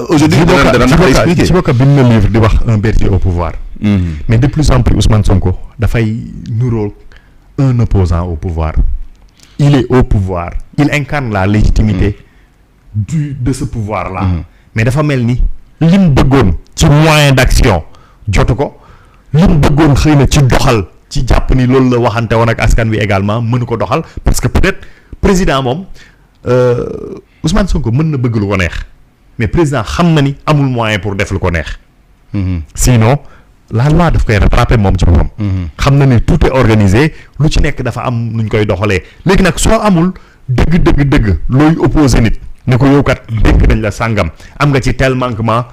aujourd'hui dana expliquer Djiboka bind na livre di wax un berger au pouvoir. Mais de plus en plus Ousmane Sonko dafay nuróo un opposant au pouvoir. Il est au pouvoir. Il incarne la légitimité de ce pouvoir-là. Mais dafa mel ni lim bëggoon ci moyen d'action jotu ko lim bëggoon xëy na ci doxal ci jàpp ni loolu la waxante woon ak askan wi également mënu ko doxal parce que peut-être président moom Ousmane Sonko mën na bëgg lu ko neex mais président xam na ni amul moyen pour def lu ko neex. Sinon la loi daf koy rattraper moom ci boppam. xam na ni tout est organisé lu ci nekk dafa am nuñ koy doxalee léegi nag soo amul dëgg looy opposé nit. ne ko yow kat dégg nañ la sàngam am nga ci tel manquement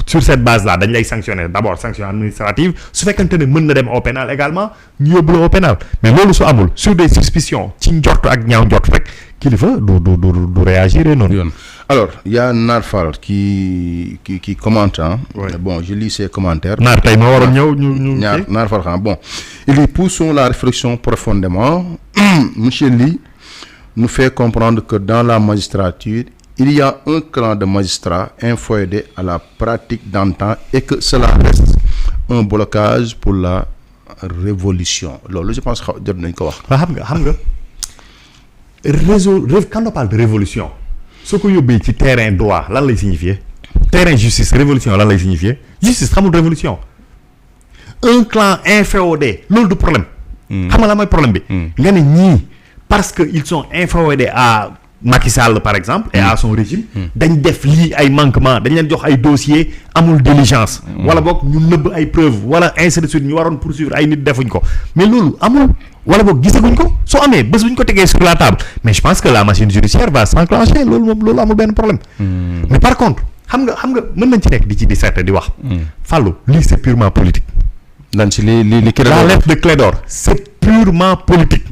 sur cette base là dañ lay sanctionner d'abord sanction administrative su fekkante ne mën na dem au pénal également ñu yóbbu la au pénal mais loolu su amul sur des suspicions ci njort ak ñaaw njort rek kilifa du réagir noonu. Alors il y a Nar Fall qui commente bon je lis ses commentaires. Nar tey ma waroon ñëw ñu Nar Fall bon il dit poussons la réflexion profondément monsieur Ly nous fait comprendre que dans la magistrature, il y a un clan de magistrats inféodés à la pratique d'antan et que cela reste un blocage pour la révolution. Loolu je pense jot nañ ko wax. xam nga quand on parle de révolution soo ko yóbbee ci terrain droit lan lay signifier terrain justice révolution lan lay signifier justice xamul révolution un clan inféodé loolu du problème. xam nga la mooy problème bi. nga ne ñii. Parce que ils sont inféodés à Macky Sall par exemple et à son régime dañ def lii ay manquements dañ leen jox ay dossiers amul diligence wala boog ñu nëbb ay preuves wala ainsi de suite ñu waroon poursuivre ay nit defuñ ko mais loolu amul wala boog gisaguñ ko soo amee bés bu ñu ko tegee sur la table mais je pense que la machine judiciaire va s'enclencher loolu amul benn problème mais par contre xam nga mën nañ ci nekk di ci disserter di wax Fallou lii c'est purement politique lan ci li la lettre de Clédor c'est purement politique.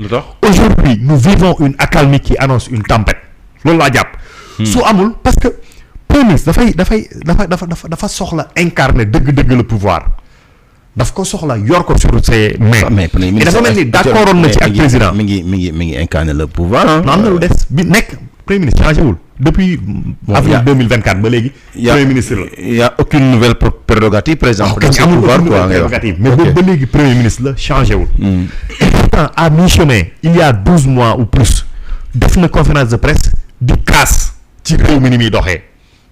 Aujourd'hui nous vivons une accalmie qui annonce une tempête loolu laa jàpp. su amul parce que premier ministre dafa soxla incarner dëgg le pouvoir daf ko soxla yor ko sur ses mains. mais dafa mel ni d'accord na ci ak président mi ngi incarner le pouvoir. non am na lu des bi nekk premier ministre changé wul depuis avril 2024 ba léegi. premier ministre la il y a aucune nouvelle prérogative président. amul pouvoir quoi prérogative mais boobu ba léegi premier ministre la changé wul. et pourtant à mi-chemin il y a 12 mois ou plus def na conférence de presse di casse ci réew mi ni muy doxee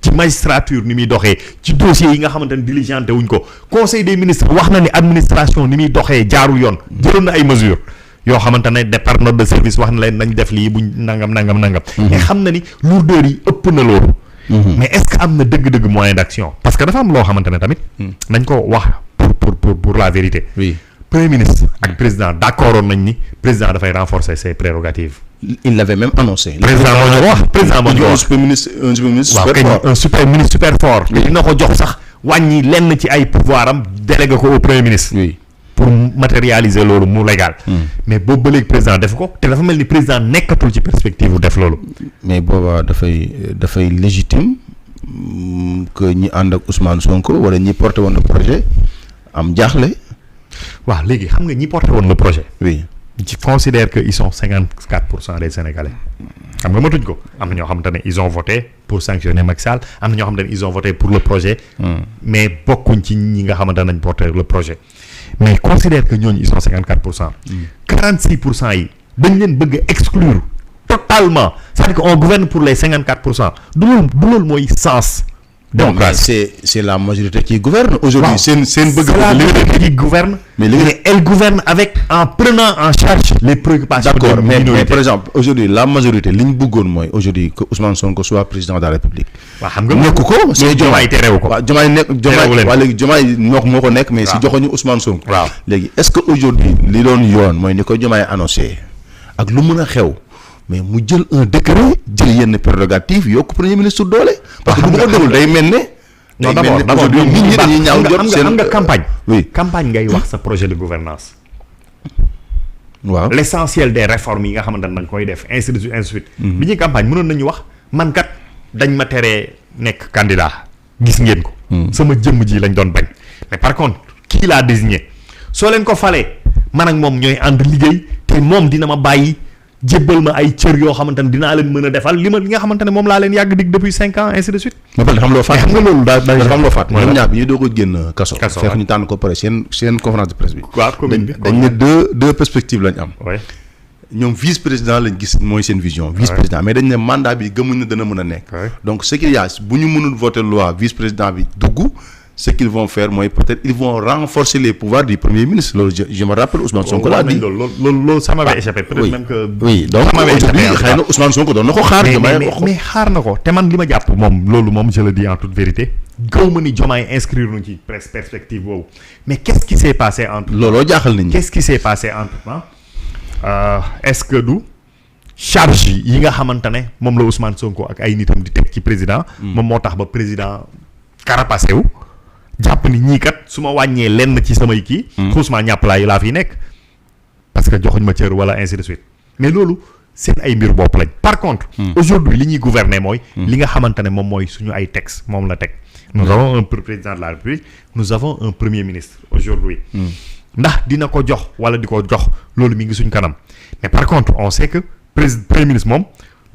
ci magistrature ni muy doxee ci dossiers yi nga xamante ne diligenté wuñ ko conseil des ministres wax na ni administration ni muy doxee jaarul yoon jëloon na ay mesures. yoo xamante ne départ note de service wax na leen nañ def lii buñ nangam. mais xam na ni lourdeur yi ëpp na loolu. mais est-ce que am na dëgg-dëgg moyen d'action parce que dafa am loo xamante ne tamit. nañ ko wax pour la vérité. oui premier ministre ak président d'accord nañ ni président dafay renforcer ses prérogatives. il l'avait même annoncé. président moo ñu ko wax président moo ñu ko wax. un super ministre super fort. dina ko jox sax wàññi lenn ci ay pouvoir am délégué ko au premier ministre. oui. pour matérialiser loolu mu légal. mais boobu ba léegi président def ko te dafa mel ni président nekkatul ci perspective bu def loolu. mais boobaa dafay légitime que ñi ànd ak Ousmane Sonko wala ñi porté woon le projet am jaaxle. waaw léegi xam nga ñi porté woon le projet. oui ci considère que ils sont 54% des Sénégalais. xam nga matuñ ko am na ñoo xamante ne ils ont voté pour sanctionner Macky Sall am na ñoo xamante ne ils ont voté pour le projet. mais bokkuñ ci ñi nga xamante ne nañ porté le projet. mais considère que ñooñu ils sont 54%. 46% yi dañ leen bëgg a exclure totalement c'est-à-dire que on gouverne pour les 54%. du loolu mooy sens. démocratie mais c'est la majorité qui gouverne. aujourd'hui seen bëgg. c'est la majorité qui gouverne. mais elle gouverne avec en prenant en charge les préoccupations. d'accord mais par exemple aujourd'hui la majorité li ñu bëggoon mooy aujourd'hui que Ousmane Sonko soit président de la République. waaw xam nga nekk ko mais Diomaye terewu ko. waaw léegi Diomaye moo ko nekk. mais si joxoñu Ousmane Sonko. waaw léegi est-ce que aujourd'hui li doon yoon mooy ni ko Diomaye annoncé ak lu mën a xew. mais mu jël un décret jël yenn prérogative yokk premier ministre doole. parce que bu ko deful day mel ne. non d'abord nit ñi dañuy ñaaw jot seen xam nga campagne. oui campagne ngay wax sa projet de gouvernance waaw l'essentiel des réformes yi nga xamante ne dañ koy def ainsi de suite. bi ñuy campagne mënoon nañu wax man kat dañ ma teree nekk candidat gis ngeen ko. sama jëmm ji lañ doon bañ. mais par contre kii laa désigné soo leen ko falee man ak moom ñooy ànd liggéey te moom dina ma bàyyi. jébbal ma ay cër yoo xamante ne dinaa leen mën a defal li nga xamante ne moom laa leen yàgg dig depuis 5 ans ainsi de suite. ba pare xam loo faat xam nga loolu daal xam loo faat ñoom ñaar bi ñu doog a génn kaso fekk ñu tànn ko pare seen conférence de presse bi. waaw commune bi dañ ne deux perspectives lañ am. oui ñoom vice président lañ gis mooy seen vision. vice président mais dañ ne mandat bi gëmuñ ne dana mën a nekk. donc ce qu'il y a bu ñu mënul voter loi vice président bi dugg. Ce qu'ils vont faire mooy peut-être ils vont renforcer les pouvoirs du premier ministre loolu je me rappelle Ousmane Sonko l'a dit. loolu ça m'avait échappé peut-être même que. oui donc aujourd'hui xëy na Ousmane Sonko doon na ko xaar. mais xaar na ko te man li ma jàpp moom loolu moom je le dis en toute vérité. gaw ma ni Diomaye inscrire nu ci perspective boobu mais qu'est-ce qui s'est passé entre. looloo jaaxal nit ñi. qu'est-ce qui s'est passé entre-temps est-ce que du charge yi nga xamante ne moom la Ousmane Sonko ak ay nitam di teg ci président. moom moo tax ba président carapacé wu. jàpp ni ñii kat su ma wàññee lenn ci samay kii. xuusmaa ñàpp laa fi nekk. parce que joxuñ ma cër wala ainsi de suite mais loolu seen ay mbir bopp lañ. par contre. aujourd'hui li ñuy gouverner mooy. li nga xamante ne moom mooy suñu ay texte moom la teg. nous avons un président de la République nous avons un premier ministre aujourd'hui ndax dina ko jox wala di ko jox loolu mi ngi suñ kanam mais par contre on sait que premier ministre moom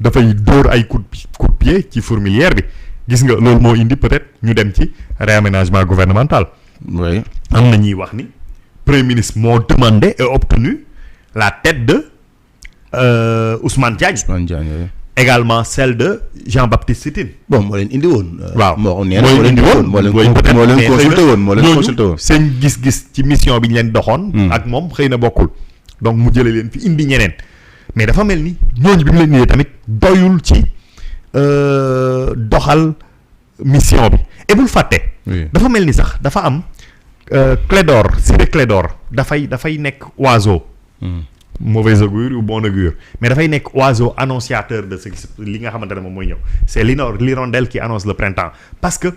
dafay dóor ay coup de pied ci fourmilière bi. gis nga loolu moo indi peut-être ñu dem ci réaménagement gouvernemental. oui am na ñuy wax ni premier ministre moo demandé et obtenu la tête de Ousmane Diagne. Ousmane Diagne oui. également celle de Jean-Baptiste Tine. bon moo leen indi woon. waaw moo leen indi woon moo leen consulté woon seen gis-gis ci mission bi ñu leen doxoon. ak moom xëy na bokkul. donc mu jëlee leen fi indi ñeneen mais dafa mel ni ñooñu bi mu leen indee tamit doyul ci. doxal mission bi et bul fàtte. dafa mel ni sax dafa am Clédor Ciré Clédor dafay nekk oiseau. Mauvais augure ou bon augure mais dafay nekk oiseau annonciateur de ce li nga xamante ne moom mooy ñëw c'est l'hirondelle qui annonce le printemps parce que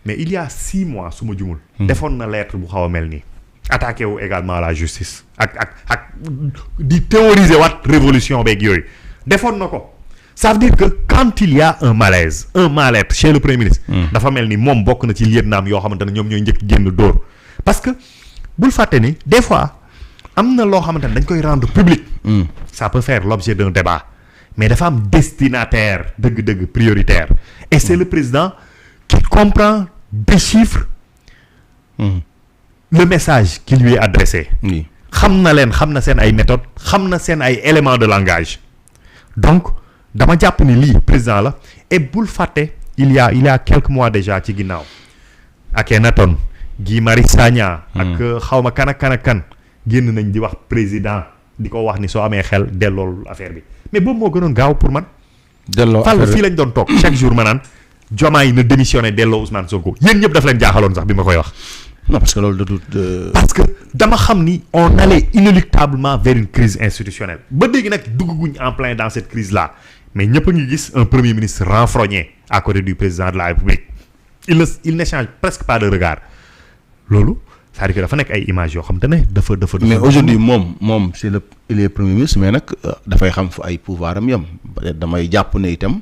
mais il y a 6 mois su ma jumul. defoon na lettre bu xaw a mel nii. attaqué wu également la justice ak di théoriser waat révolution beeg yooyu defoon na ko. ça veut dire que quand il y a un malaise un mal-être chez le premier ministre. dafa mel ni moom bokk na ci lieutenant yoo xamante ne ñoom ñooy njëkk génn dóor parce que bul fàtte ni des fois am na loo xamante ne dañ koy rendre public. ça peut faire l'objet d'un débat mais dafa am destinataire dëgg-dëgg prioritaire et c'est le président qui comprend déchiffre le message qui lui est adressé. xam na seen ay méthodes xam na seen ay éléments de langage donc. dama jàpp ni lii président la et bul fàtte il y a quelques mois déjà ci ginnaaw Akhenaton Guy Marius Sagna ak xawma kan génn nañ di wax président di ko wax ni soo amee xel dellool affaire bi mais boobu moo gënoon gaaw pour man delloo Fall fii lañ doon toog chaque jour ma naan Diomaye na démissionné delloo Ousmane Sonko yéen ñëpp daf leen jaaxaloon sax bi ma koy wax non parce que loolu parce que dama xam ni on allait inéluctablement vers une crise institutionnelle ba léegi nag dugguñ en plein dans cette crise là mais ñëpp a ngi gis un premier ministre renfrogné à côté du président de la République il n'échange presque pas de regard loolu c'est-à-dire que dafa nekk ay images yoo xam te ne dafa mais aujourd'hui moom il est premier ministre mais nag dafay xam fu ay pouvoir am yam damay jàpp ne itam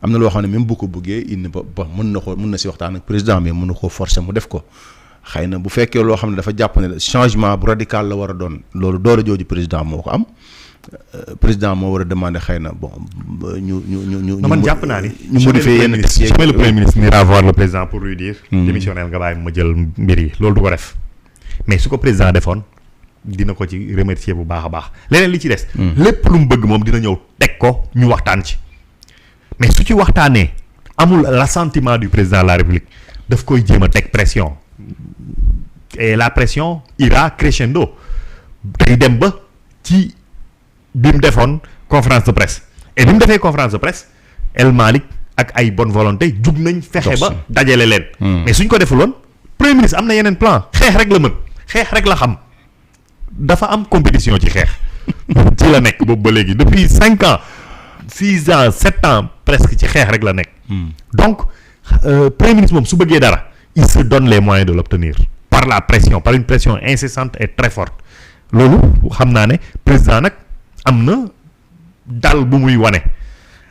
am na loo xam ne même bu ko bëggee il ne ba mën na si waxtaan ak président mais mën na koo forcer mu def ko xëy na bu fekkee loo xam ne dafa jàpp ne changement bu radical la war a doon loolu doole jooju président moo ko am président moo war a demander xëy na bon ñu man jàpp naa ni ñu modifier yenn textes yeeg jamais le premier ministre n'ira voir le président pour lui dire démissionnel nga bàyyi ma jël mbir yi loolu du ko def mais su ko président defoon dina ko ci remercier bu baax a baax leneen li ci des lépp lu mu bëgg moom dina ñëw teg ko ñu waxtaan ci mais su ci waxtaanee amul l'assentiment du président de la République daf koy jéem a teg pression et la pression ira crescendo day dem ba ci bi mu defoon conférence de presse et bi mu defee conférence de presse El Malick ak ay bonne volonté jug nañ fexe ba dajale leen mais suñ ko defuloon premier ministre am na yeneen plan xeex rek la mën xeex rek la xam dafa am compétition ci xeex ci la nekk boobu ba léegi depuis 5 ans 6 ans 7 ans presque ci xeex rek la nekk donc premier ministre moom su bëggee dara il se donne les moyens de l'obtenir par la pression par une pression incessante et très forte loolu xam naa ne président nag am na dal bu muy wane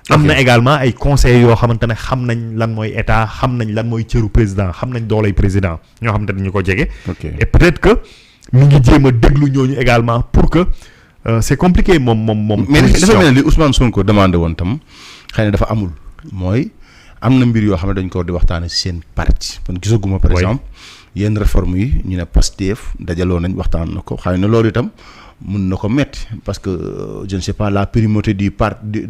am na également ay conseils yoo xamante ne xam nañ lan mooy état xam nañ lan mooy cëru président xam nañ dooley président ñoo xamante ne ñu ko jege et peut-être que mi ngi jéem a déglu ñooñu également pour que c'est compliqué moom. mais dafa mel ni li Ousmane Sonko demandé woon tam xëy na dafa amul mooy am na mbir yoo xam ne dañ ko di waxtaane ci seen parti man gisaguma par exemple yenn réforme yi ñu ne Pastef dajaloo nañ waxtaan na ko xëy na loolu itam mun na ko metti parce que je ne sais pas la primauté du parti